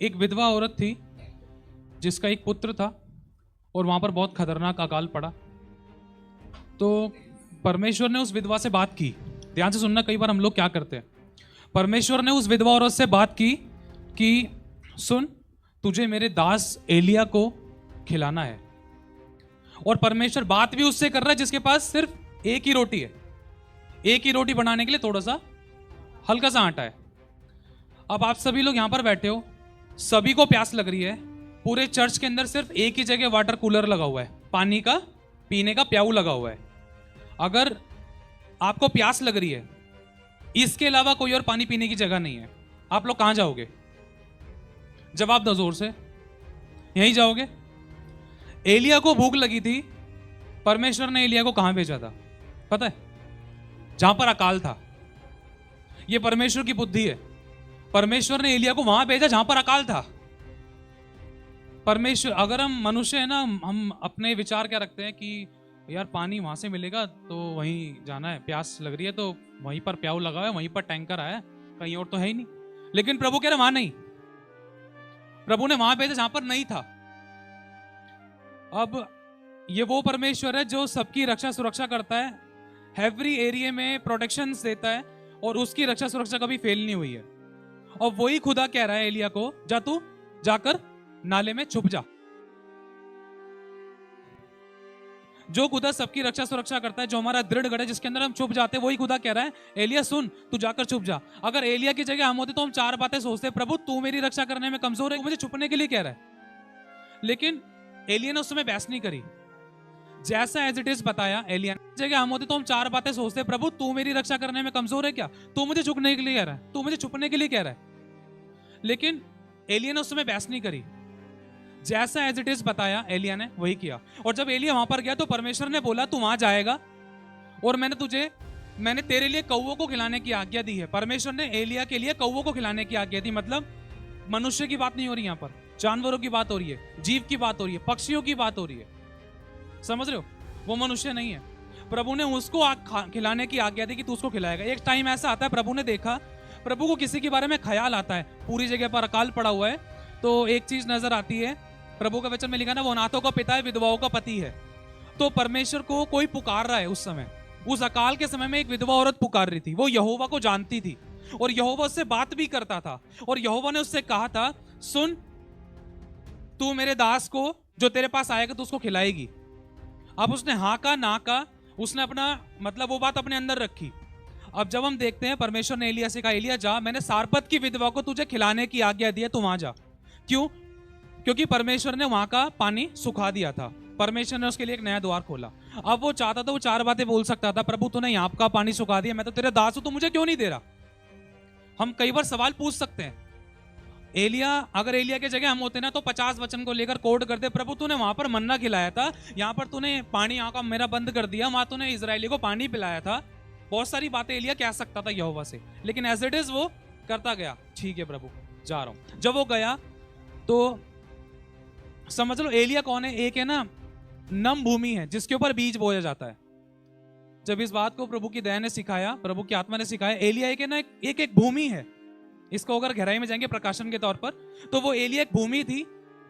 एक विधवा औरत थी जिसका एक पुत्र था और वहां पर बहुत खतरनाक अकाल पड़ा। तो परमेश्वर ने उस विधवा से बात की। ध्यान से सुनना, कई बार हम लोग क्या करते हैं, परमेश्वर ने उस विधवा औरत से बात की कि सुन, तुझे मेरे दास एलिया को खिलाना है। और परमेश्वर बात भी उससे कर रहा है जिसके पास सिर्फ एक ही रोटी है। एक ही रोटी बनाने के लिए थोड़ा सा हल्का सा आटा है। अब आप सभी लोग यहां पर बैठे हो, सभी को प्यास लग रही है। पूरे चर्च के अंदर सिर्फ एक ही जगह वाटर कूलर लगा हुआ है, पानी का पीने का प्याऊ लगा हुआ है। अगर आपको प्यास लग रही है, इसके अलावा कोई और पानी पीने की जगह नहीं है, आप लोग कहां जाओगे? जवाब दो जोर से। यहीं जाओगे? एलिया को भूख लगी थी, परमेश्वर ने एलिया को कहां भेजा था पता है? जहां पर अकाल था। यह परमेश्वर की बुद्धि है। परमेश्वर ने एलिया को वहां भेजा जहां पर अकाल था। परमेश्वर, अगर हम मनुष्य है ना, हम अपने विचार क्या रखते हैं कि यार पानी वहां से मिलेगा तो वहीं जाना है, प्यास लग रही है तो वहीं पर प्याऊ लगा है, वहीं पर टैंकर आया, कहीं और तो है ही नहीं। लेकिन प्रभु कह रहे वहां नहीं। प्रभु ने वहां भेजा जहां पर नहीं था। अब ये वो परमेश्वर है जो सबकी रक्षा सुरक्षा करता है, एवरी एरिया में प्रोटेक्शन देता है, और उसकी रक्षा सुरक्षा कभी फेल नहीं हुई है। और वही खुदा कह रहा है एलिया को, जा तू जाकर नाले में छुप जा। जो खुदा सबकी रक्षा सुरक्षा करता है, जो हमारा दृढ़ गढ़ है, जिसके अंदर हम छुप जाते हैं, वही खुदा कह रहा है एलिया सुन, तू जाकर छुप जा। अगर एलिया की जगह हम होते तो हम चार बातें सोचते, प्रभु तू मेरी रक्षा करने में कमजोर है, मुझे छुपने के लिए कह रहा है। लेकिन एलिया ने उस समय बहस नहीं करी, जैसा एज इट इज बताया। एलिया की जगह हम होते तो हम चार बातें सोचते, प्रभु तू मेरी रक्षा करने में कमजोर है क्या? तू मुझे छुपने के लिए कह रहा है, तू मुझे छुपने के लिए कह रहा है। लेकिन एलिया ने उस समय बहस नहीं करी, जैसा एज इट इज बताया एलिया ने वही किया। और जब एलिया वहां पर गया तो परमेश्वर ने बोला तू वहां जाएगा और मैंने तेरे लिए कौवों को खिलाने की आज्ञा दी है। परमेश्वर ने एलिया के लिए कौवों को खिलाने की आज्ञा दी। मतलब मनुष्य की बात नहीं हो रही, यहां पर जानवरों की बात हो रही है, जीव की बात हो रही है, पक्षियों की बात हो रही है। समझ रहे हो? वो मनुष्य नहीं है। प्रभु ने उसको खिलाने की आज्ञा दी कि तू उसको खिलाएगा। एक टाइम ऐसा आता है, प्रभु ने देखा, प्रभु को किसी के बारे में ख्याल आता है, पूरी जगह पर अकाल पड़ा हुआ है, तो एक चीज नजर आती है, प्रभु के वचन में लिखा ना, वो अनाथों का पिता है, विधवाओं का पति है। तो परमेश्वर को कोई पुकार रहा है उस समय। उस अकाल के समय में एक विधवा औरत पुकार रही थी, वो यहोवा को जानती थी और यहोवा उससे बात भी करता था। और यहोवा ने उससे कहा था सुन, तू मेरे दास को जो तेरे पास आएगा तो उसको खिलाएगी। अब उसने हाँ का ना का, उसने अपना मतलब वो बात अपने अंदर रखी। अब जब हम देखते हैं, परमेश्वर ने एलिया से कहा एलिया जा, मैंने सारपत की विधवा को तुझे खिलाने की आज्ञा दी है, तू वहां जा। क्यों? क्योंकि परमेश्वर ने वहां का पानी सुखा दिया था। परमेश्वर ने उसके लिए एक नया द्वार खोला। अब वो चाहता था, वो चार बातें बोल सकता था, प्रभु तूने यहाँ का पानी सुखा दिया, मैं तो तेरे दास हूं, तू मुझे क्यों नहीं दे रहा? हम कई बार सवाल पूछ सकते हैं। अगर एलिया के जगह हम होते ना तो 50 वचन को लेकर कोड करते, प्रभु तूने वहां पर मन्ना खिलाया था, यहाँ पर तूने पानी यहाँ का मेरा बंद कर दिया, वहां तूने इजरायली को पानी पिलाया था। बहुत सारी बातें एलिया कह सकता था यहोवा से, लेकिन एज इट इज वो करता गया, ठीक है प्रभु जा रहा हूं। जब वो गया तो समझ लो एलिया कौन है? एक है ना नम भूमि है जिसके ऊपर बीज बोया जाता है। जब इस बात को प्रभु की दया ने सिखाया, प्रभु की आत्मा ने सिखाया, एलिया एक है ना एक भूमि है। इसको अगर गहराई में जाएंगे प्रकाशन के तौर पर, तो वो एलिया एक भूमि थी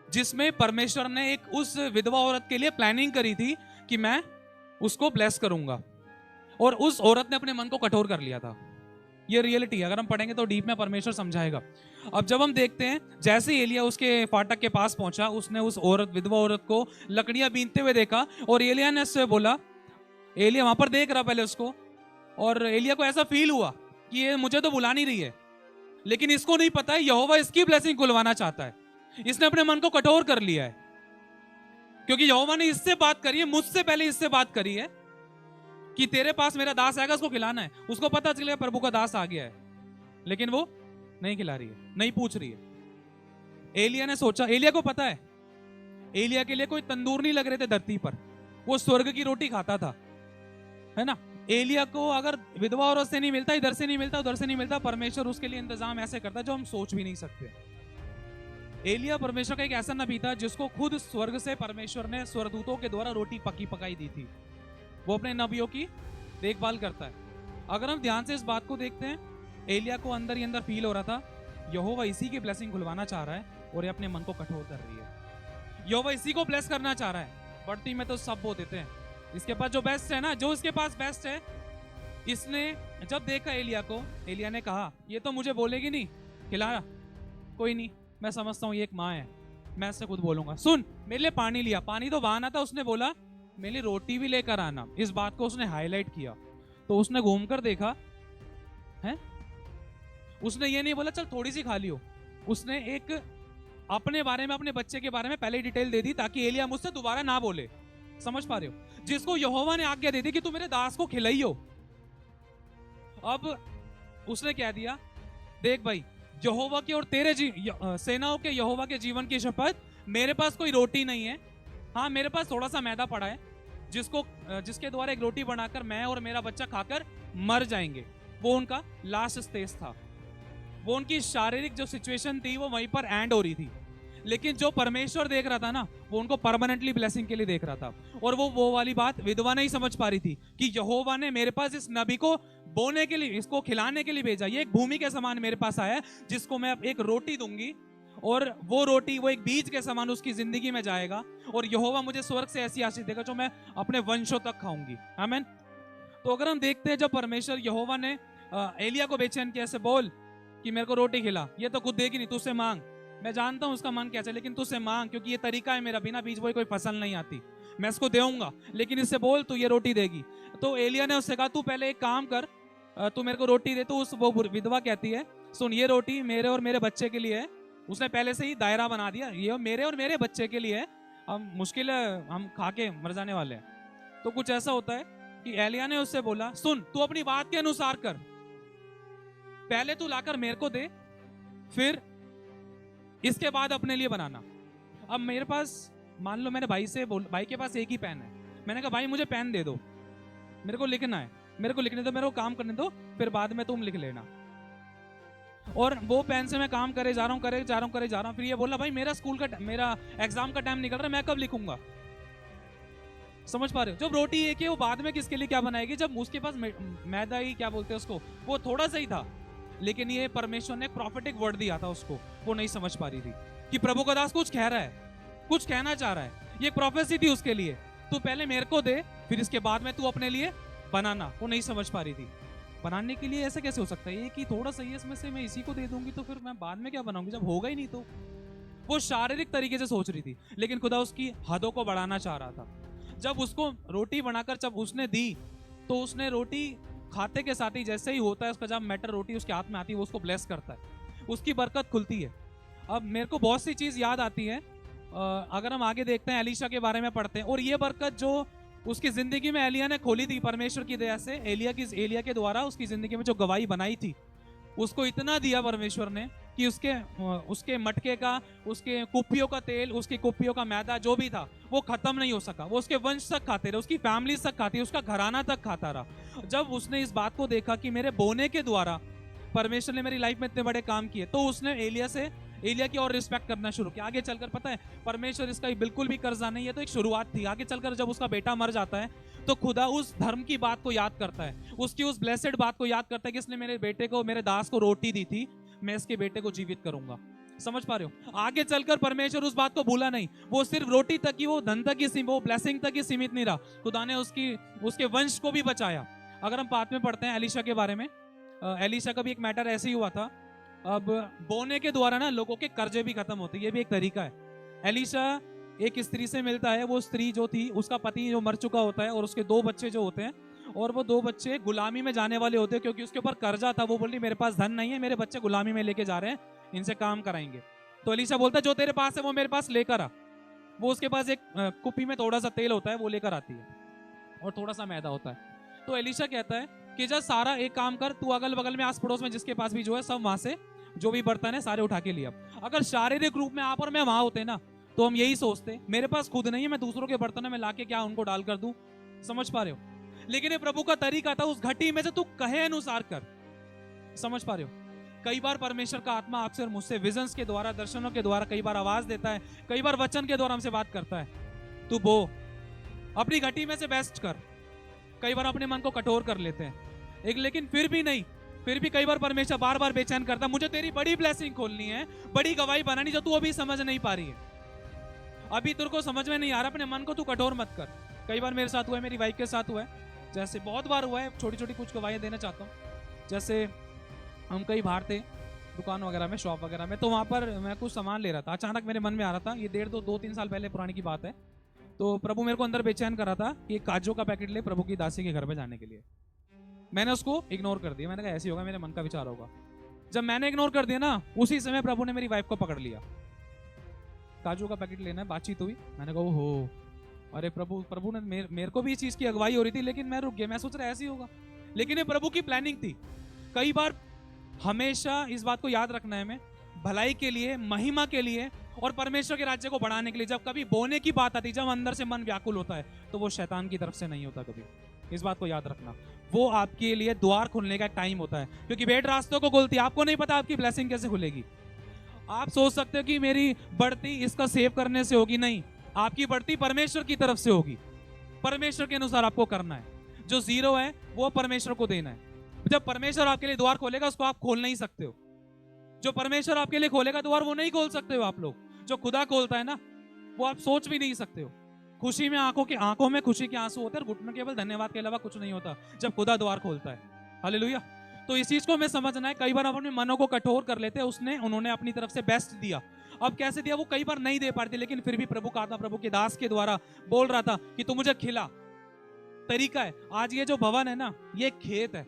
जिसमें परमेश्वर ने एक उस विधवा औरत के लिए प्लानिंग करी थी कि मैं उसको ब्लेस करूंगा, और उस औरत ने अपने मन को कठोर कर लिया था। ये रियलिटी है, अगर हम पढ़ेंगे तो डीप में परमेश्वर समझाएगा। अब जब हम देखते हैं, जैसे ही एलिया उसके फाटक के पास पहुंचा, उसने उस विधवा औरत को लकड़ियां बीनते हुए देखा, और एलिया ने उससे बोला, एलिया वहां पर देख रहा पहले उसको, और एलिया को ऐसा फील हुआ कि ये मुझे तो बुला नहीं रही है, लेकिन इसको नहीं पता है यहोवा इसकी ब्लेसिंग खुलवाना चाहता है। इसने अपने मन को कठोर कर लिया है, क्योंकि यहोवा ने इससे बात करी है, मुझसे पहले इससे बात करी है कि तेरे पास मेरा दास आएगा, उसको खिलाना है। उसको पता चल गया प्रभु का दास आ गया है, लेकिन वो नहीं खिला रही है, नहीं पूछ रही है। एलिया ने सोचा, एलिया को पता है एलिया के लिए कोई तंदूर नहीं लग रहे थे धरती पर, वो स्वर्ग की रोटी खाता था, है ना। एलिया को अगर विधवा औरत से नहीं मिलता, इधर से नहीं मिलता, उधर से नहीं मिलता, परमेश्वर उसके लिए इंतजाम ऐसे करता जो हम सोच भी नहीं सकते। एलिया परमेश्वर का एक ऐसा नबी था जिसको खुद स्वर्ग से परमेश्वर ने स्वर्गदूतों के द्वारा रोटी पकी पकाई दी थी। वो अपने नबियों की देखभाल करता है। अगर हम ध्यान से इस बात को देखते हैं, एलिया को अंदर ही अंदर फील हो रहा था यहोवा इसी की ब्लेसिंग खुलवाना चाह रहा है और ये अपने मन को कठोर कर रही है। यहोवा इसी को ब्लेस करना चाह रहा है। बढ़ती में तो सब वो देते हैं, इसके पास जो बेस्ट है ना, जो इसके पास बेस्ट है। इसने जब देखा एलिया को, एलिया ने कहा ये तो मुझे बोलेगी नहीं, खिलाया, कोई नहीं, मैं समझता हूँ ये एक माँ है, मैं इससे खुद बोलूंगा। सुन, मेरे लिए पानी लिया, पानी तो बहाना था, उसने बोला मेरे लिए रोटी भी लेकर आना। इस बात को उसने हाईलाइट किया। तो उसने घूमकर देखा है, उसने ये नहीं बोला चल थोड़ी सी खा लियो, उसने एक अपने बारे में, अपने बच्चे के बारे में पहले डिटेल दे दी ताकि एलिया मुझसे दोबारा ना बोले। समझ पा रहे हो? जिसको यहोवा ने आज्ञा दे दी कि तू मेरे दास को खिलाइयो, अब उसने क्या दिया, देख भाई, यहोवा की और तेरे सेनाओं के यहोवा के जीवन की शपथ, मेरे पास कोई रोटी नहीं है, हाँ मेरे पास थोड़ा सा मैदा पड़ा है, जिसके द्वारा एक रोटी बनाकर मैं और मेरा बच्चा खाकर मर जाएंगे। वो उनका लास्ट स्टेज था, वो उनकी शारीरिक जो सिचुएशन थी वो वहीं पर एंड हो रही थी। लेकिन जो परमेश्वर देख रहा था ना, वो उनको परमानेंटली ब्लेसिंग के लिए देख रहा था। और वो वाली बात विधवा नहीं समझ पा रही थी कि यहोवा ने मेरे पास इस नबी को बोने के लिए, इसको खिलाने के लिए भेजा। ये एक भूमि के समान मेरे पास आया है, जिसको मैं एक रोटी दूंगी, और वो रोटी वो एक बीज के समान उसकी जिंदगी में जाएगा, और यहोवा मुझे स्वर्ग से ऐसी आशीष देगा जो मैं अपने वंशों तक खाऊंगी। आमीन। तो अगर हम देखते हैं, जब परमेश्वर यहोवा ने एलिया को बेचैन किया, ऐसे बोल कि मेरे को रोटी खिला, ये तो खुद देगी नहीं, तुझसे मांग, मैं जानता हूं उसका मन कैसा है, लेकिन तुझसे मांग, क्योंकि ये तरीका है मेरा, बिना बीज बोए कोई फसल नहीं आती, मैं इसको देऊंगा, लेकिन इससे बोल तू ये रोटी देगी। तो एलिया ने उससे कहा तू पहले एक काम कर, तू मेरे को रोटी दे। तो वो विधवा कहती है सुन, ये रोटी मेरे और मेरे बच्चे के लिए है। उसने पहले से ही दायरा बना दिया, ये मेरे और मेरे बच्चे के लिए है, हम मुश्किल है, हम खा के मर जाने वाले हैं। तो कुछ ऐसा होता है कि एलिया ने उससे बोला सुन, तू अपनी बात के अनुसार कर, पहले तू लाकर मेरे को दे, फिर इसके बाद अपने लिए बनाना। अब मेरे पास, मान लो मैंने भाई के पास एक ही पेन है, मैंने कहा भाई मुझे पेन दे दो, मेरे को लिखना है, मेरे को लिखने दो, मेरे को काम करने दो, फिर बाद में तुम लिख लेना। और वो पेन से मैं काम करे जा रहा हूँ, फिर ये बोला भाई मेरा एग्जाम का टाइम निकल रहा है, मैं कब लिखूंगा। समझ पा रहे हो? जब रोटी एक है, वो बाद में किसके लिए क्या बनाएगी, जब उसके पास मैदा ही क्या बोलते हैं उसको, वो थोड़ा सा ही था, लेकिन ये परमेश्वर ने एक प्रॉफिटिक वर्ड दिया था उसको, वो नहीं समझ पा रही थी कि प्रभु का दास कुछ कह रहा है, कुछ कहना चाह रहा है, ये प्रोफेसी थी उसके लिए। तू पहले मेरे को दे, फिर इसके बाद में तू अपने लिए बनाना। वो नहीं समझ पा रही थी, बनाने के लिए ऐसा कैसे हो सकता है, ये कि थोड़ा सा इसमें से मैं इसी को दे दूंगी तो फिर मैं बाद में क्या बनाऊंगी, जब होगा ही नहीं। तो वो शारीरिक तरीके से सोच रही थी, लेकिन खुदा उसकी हदों को बढ़ाना चाह रहा था। जब उसको रोटी बनाकर जब उसने दी, तो उसने रोटी खाते के साथ ही, जैसे ही होता है उसका जब मैटर रोटी उसके हाथ में आती है, वो उसको ब्लेस करता है, उसकी बरकत खुलती है। अब मेरे को बहुत सी चीज याद आती है, अगर हम आगे देखते हैं, एलीशा के बारे में पढ़ते हैं, और ये बरकत जो उसकी जिंदगी में एलिया ने खोली थी परमेश्वर की दया से, एलिया के द्वारा उसकी जिंदगी में जो गवाही बनाई थी, उसको इतना दिया परमेश्वर ने कि उसके मटके का, उसके कुप्पियों का तेल, उसकी कुप्पियों का मैदा जो भी था, वो खत्म नहीं हो सका। वो उसके वंश तक खाते रहे, उसकी फैमिली तक खाती, उसका घराना तक खाता रहा। जब उसने इस बात को देखा कि मेरे बोने के द्वारा परमेश्वर ने मेरी लाइफ में इतने बड़े काम किए, तो उसने एलिया की और रिस्पेक्ट करना शुरू किया। आगे चलकर पता है, परमेश्वर इसका बिल्कुल भी कर्जा नहीं है, तो एक शुरुआत थी। आगे चलकर जब उसका बेटा मर जाता है, तो खुदा उस धर्म की बात को याद करता है, उसकी उस ब्लेसेड बात को याद करता है कि इसने मेरे बेटे को, मेरे दास को रोटी दी थी, मैं इसके बेटे को जीवित करूंगा। समझ पा रहे हो? आगे चलकर परमेश्वर उस बात को भूला नहीं, वो सिर्फ रोटी तक ही, वो धन तक ही, वो ब्लेसिंग तक ही सीमित नहीं रहा, खुदा ने उसके वंश को भी बचाया। अगर हम बात में पढ़ते हैं एलीशा के बारे में, एलीशा का भी एक मैटर ऐसे ही हुआ था। अब बोने के द्वारा ना लोगों के कर्जे भी खत्म होते, ये भी एक तरीका है। एलीशा एक स्त्री से मिलता है, वो स्त्री जो थी, उसका पति जो मर चुका होता है, और उसके 2 बच्चे जो होते हैं, और वो 2 बच्चे गुलामी में जाने वाले होते हैं, क्योंकि उसके ऊपर कर्जा था। वो बोली मेरे पास धन नहीं है, मेरे बच्चे गुलामी में लेके जा रहे हैं, इनसे काम कराएंगे। तो एलीशा बोलता है जो तेरे पास है वो मेरे पास लेकर आ। वो उसके पास एक कुप्पी में थोड़ा सा तेल होता है, वो लेकर आती है, और थोड़ा सा मैदा होता है। तो एलीशा कहता है कि जब सारा एक काम कर, तू अगल बगल में आस पड़ोस में जिसके पास भी जो है, सब वहां से जो भी बर्तन है सारे उठा के लिया। अगर शारीरिक रूप में आप और मैं वहां होते ना, तो हम यही सोचते, मेरे पास खुद नहीं है, मैं दूसरों के बर्तनों में लाके क्या उनको डाल कर दूं। समझ पा रहे हो? लेकिन ये प्रभु का तरीका था, उस घटी में से तू कहे अनुसार कर। समझ पा रहे हो? कई बार परमेश्वर का आत्मा आपसे और मुझसे विजन्स के द्वारा, दर्शनों के द्वारा, कई बार आवाज देता है, कई बार वचन के द्वारा हमसे बात करता है। तू बो, अपनी घटी में से बेस्ट कर। कई बार अपने मन को कठोर कर लेते हैं, लेकिन फिर भी नहीं, फिर भी कई बार परमेश्वर बार बार बेचैन करता, मुझे तेरी बड़ी ब्लेसिंग खोलनी है, बड़ी गवाही बनानी, जो तू अभी समझ नहीं पा रही है, अभी तेरे को समझ में नहीं आ रहा, अपने मन को तू कठोर मत कर। कई बार मेरे साथ हुआ है, मेरी वाइफ के साथ हुआ है, जैसे बहुत बार हुआ है। छोटी छोटी कुछ गवाहियां देना चाहता हूँ। जैसे हम कहीं बाहर थे, दुकान वगैरह में, शॉप वगैरह में, तो वहाँ पर मैं कुछ सामान ले रहा था। अचानक मेरे मन में आ रहा था, ये 1.5 2 3 साल पहले पुरानी की बात है, तो प्रभु मेरे को अंदर बेचैन कर रहा था कि एक काजू का पैकेट ले प्रभु की दासी के घर पे जाने के लिए। मैंने उसको इग्नोर कर दिया, मैंने कहा ऐसे होगा, मेरे मन का विचार होगा। जब मैंने इग्नोर कर दिया ना, उसी समय प्रभु ने मेरी वाइफ को पकड़ लिया। काजू का पैकेट लेना है, बातचीत हुई, मैंने कहा ओहो, अरे प्रभु ने मेरे को भी इस चीज की अगुवाई हो रही थी, लेकिन मैं रुक गया, मैं सोच रहा ऐसे ही होगा, लेकिन ये प्रभु की प्लानिंग थी। कई बार हमेशा इस बात को याद रखना है हमें, भलाई के लिए, महिमा के लिए और परमेश्वर के राज्य को बढ़ाने के लिए। जब कभी बोने की बात आती, जब अंदर से मन व्याकुल होता है, तो वो शैतान की तरफ से नहीं होता कभी। इस बात को याद रखना, वो आपके लिए द्वार खुलने का टाइम होता है, क्योंकि भेड़ रास्तों को खोलती है। आपको नहीं पता आपकी ब्लेसिंग कैसे खुलेगी। आप सोच सकते हो कि मेरी बढ़ती इसका सेव करने से होगी, नहीं, आपकी बढ़ती परमेश्वर की तरफ से होगी। परमेश्वर के अनुसार आपको करना है। जो जीरो है वो परमेश्वर को देना है। जब परमेश्वर आपके लिए द्वार खोलेगा, उसको आप खोल नहीं सकते हो। जो परमेश्वर आपके लिए खोलेगा द्वार, वो नहीं खोल सकते हो आप लोग। जो खुदा खोलता है ना, वो आप सोच भी नहीं सकते हो। खुशी में आंखों में खुशी के आंसू होते हैं, और घुटनों केवल धन्यवाद के अलावा कुछ नहीं होता जब खुदा द्वार खोलता है। हालेलुया। तो इस चीज को हमें समझना है। कई बार अपने मनों को कठोर कर लेते हैं। उन्होंने अपनी तरफ से बेस्ट दिया। अब कैसे दिया वो कई बार नहीं दे पाते, लेकिन फिर भी प्रभु का आत्मा प्रभु के दास के द्वारा बोल रहा था कि तू मुझे खिला। तरीका है, आज ये जो भवन है ना, ये खेत है,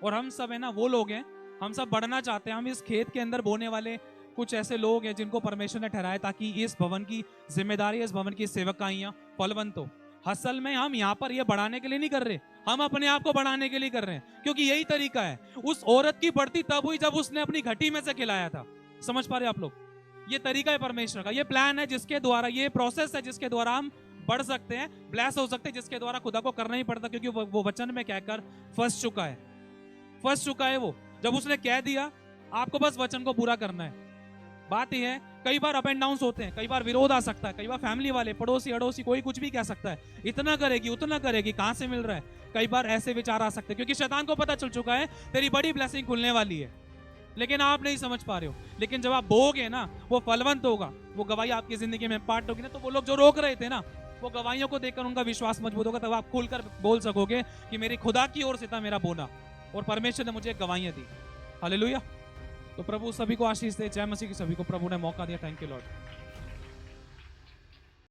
और हम सब है ना वो लोग हैं, हम सब बढ़ना चाहते हैं। हम इस खेत के अंदर बोने वाले कुछ ऐसे लोग हैं जिनको परमेश्वर ने ठहराया, ताकि इस भवन की जिम्मेदारी, इस भवन की सेवकाइयां फलवंत हो। असल में हम यहाँ पर ये बढ़ाने के लिए नहीं कर रहे, हम अपने आप को बढ़ाने के लिए कर रहे हैं, क्योंकि यही तरीका है। उस औरत की बढ़ती तब हुई जब उसने अपनी घटी में से खिलाया था। समझ पा रहे आप लोग? ये तरीका है परमेश्वर का, ये प्लान है जिसके द्वारा, ये प्रोसेस है जिसके द्वारा हम बढ़ सकते हैं, ब्लेस हो सकते हैं, जिसके द्वारा खुदा को करना ही पड़ता, क्योंकि वो वचन में कहकर फंस चुका है वो। जब उसने कह दिया, आपको बस वचन को पूरा करना है। बात यह है, कई बार अप एंड डाउन होते हैं, कई बार विरोध आ सकता है, कई बार फैमिली वाले, पड़ोसी अड़ोसी, कोई कुछ भी कह सकता है, इतना करेगी उतना करेगी, कहां से मिल रहा है। कई बार ऐसे विचार आ सकते हैं, क्योंकि शैतान को पता चल चुका है तेरी बड़ी ब्लेसिंग खुलने वाली है, लेकिन आप नहीं समझ पा रहे हो। लेकिन जब आप बोगे ना, वो फलवंत होगा, वो गवाही आपकी जिंदगी में पार्ट होगी ना, तो वो लोग जो रोक रहे थे ना, वो गवाहियों को देखकर उनका विश्वास मजबूत होगा। तब आप खुलकर बोल सकोगे कि मेरी खुदा की ओर से था मेरा बोना, और परमेश्वर ने मुझे गवाहियां दी। हालेलुया। तो प्रभु सभी को आशीष दे। जय मसीह की। सभी को प्रभु ने मौका दिया। Thank you Lord.